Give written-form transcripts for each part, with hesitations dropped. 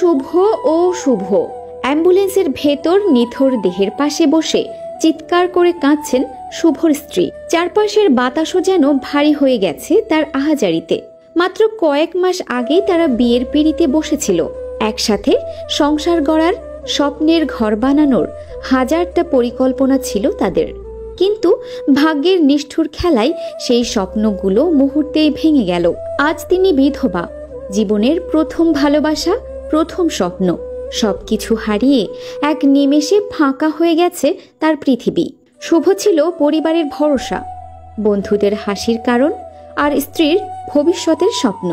শুভ ও শুভ অ্যাম্বুলেন্সের ভেতর নিথর দেহের পাশে বসে চিৎকার করে কাঁদছেন শুভর স্ত্রী। চারপাশের বাতাসও যেন ভারী হয়ে গেছে তার আহাজারিতে। মাত্র কয়েক মাস আগেই তারা বিয়ের পিঁড়িতে বসেছিল, একসাথে সংসার গড়ার, স্বপ্নের ঘর বানানোর হাজারটা পরিকল্পনা ছিল তাদের। কিন্তু ভাগ্যের নিষ্ঠুর খেলায় সেই স্বপ্নগুলো মুহূর্তেই ভেঙে গেল। আজ তিনি বিধবা, জীবনের প্রথম ভালোবাসা, প্রথম স্বপ্ন, সবকিছু হারিয়ে এক নিমেষে ফাঁকা হয়ে গেছে তার পৃথিবী। শুভ ছিল পরিবারের ভরসা, বন্ধুদের হাসির কারণ আর স্ত্রীর ভবিষ্যতের স্বপ্ন।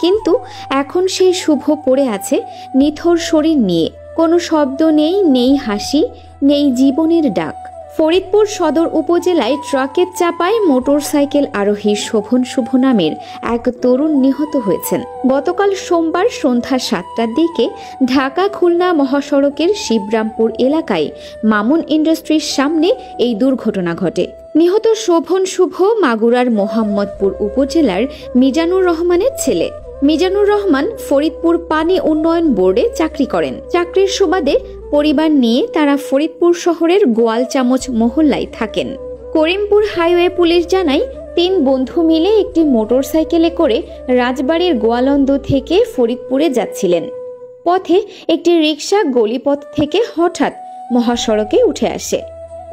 কিন্তু এখন সেই শুভ পড়ে আছে নিথর শরীর নিয়ে। কোনো শব্দ নেই, নেই হাসি, নেই জীবনের ডাক। ফরিদপুর সদর উপজেলায় ট্রাকের চাপায় মোটরসাইকেল আরোহী শোভন শুভ নামের এক তরুণ নিহত হয়েছেন। গতকাল সোমবার সন্ধ্যা 7টার দিকে ঢাকা খুলনা মহাসড়কের শিবরামপুর এলাকায় মামুন ইন্ডাস্ট্রির সামনে এই দুর্ঘটনা ঘটে। নিহত শোভন শুভ মাগুরার মোহাম্মদপুর উপজেলার মিজানুর রহমানের ছেলে। মিজানুর রহমান ফরিদপুর পানি উন্নয়ন বোর্ডে চাকরি করেন। চাকরির সুবাদে পরিবার নিয়ে তারা ফরিদপুর শহরের গোয়ালচামচ মহল্লায় থাকেন। করিমপুর হাইওয়ে পুলিশ জানায় 3 বন্ধু মিলে একটি মোটরসাইকেলে করে রাজবাড়ির গোয়ালন্দ থেকে ফরিদপুরে যাচ্ছিলেন। পথে একটি রিকশা গলিপথ থেকে হঠাৎ মহাসড়কে উঠে আসে।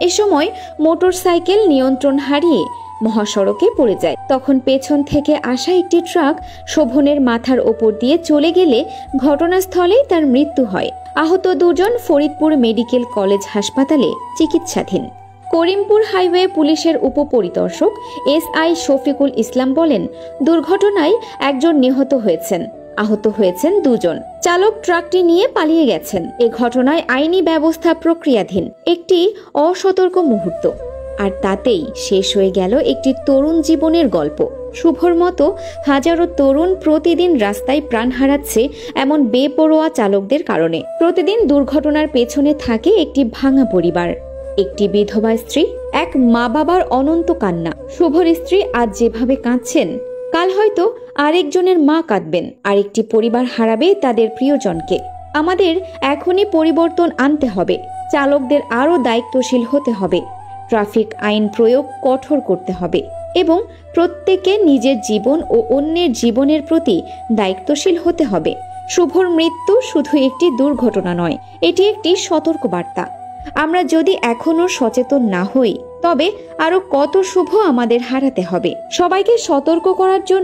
এ সময় মোটরসাইকেল নিয়ন্ত্রণ হারিয়ে মহাসড়কে পড়ে যায়। তখন পেছন থেকে আসা একটি ট্রাক শোভনের মাথার ওপর দিয়ে চলে গেলে ঘটনাস্থলেই তার মৃত্যু হয়। আহত 2 জন ফরিদপুর মেডিকেল কলেজ হাসপাতালে চিকিৎসাধীন। করিমপুর হাইওয়ে পুলিশের উপপরিদর্শক SI শফিকুল ইসলাম বলেন, দুর্ঘটনায় 1 জন নিহত হয়েছেন, আহত হয়েছেন 2 জন। চালক ট্রাকটি নিয়ে পালিয়ে গেছেন। এ ঘটনায় আইনি ব্যবস্থা প্রক্রিয়াধীন। একটি অসতর্ক মুহূর্ত, আর তাতেই শেষ হয়ে গেল একটি তরুণ জীবনের গল্প। শুভর মতো হাজারো তরুণ প্রতিদিন রাস্তায় প্রাণ হারাচ্ছে এমন বেপরোয়া চালকদের কারণে। প্রতিদিন দুর্ঘটনার পেছনে থাকে একটি ভাঙা পরিবার, একটি বিধবা স্ত্রী, এক মা বাবার অনন্ত কান্না। শুভর স্ত্রী আজ যেভাবে কাঁদছেন, কাল হয়তো আরেকজনের মা কাঁদবেন, আরেকটি পরিবার হারাবে তাদের প্রিয়জনকে। আমাদের এখনই পরিবর্তন আনতে হবে। চালকদের আরও দায়িত্বশীল হতে হবে, ট্রাফিক আইন প্রয়োগ কঠোর করতে হবে এবং প্রত্যেকে নিজের জীবন ও অন্যের জীবনের প্রতি দায়িত্বশীল হতে হবে। শুভর মৃত্যু শুধু একটি দুর্ঘটনা নয়, এটি একটি সতর্কবার্তা। আমরা যদি এখনো সচেতন না হই, তবে আরো কত শুভ আমাদের হারাতে হবে। সবাইকে সতর্ক করার জন্য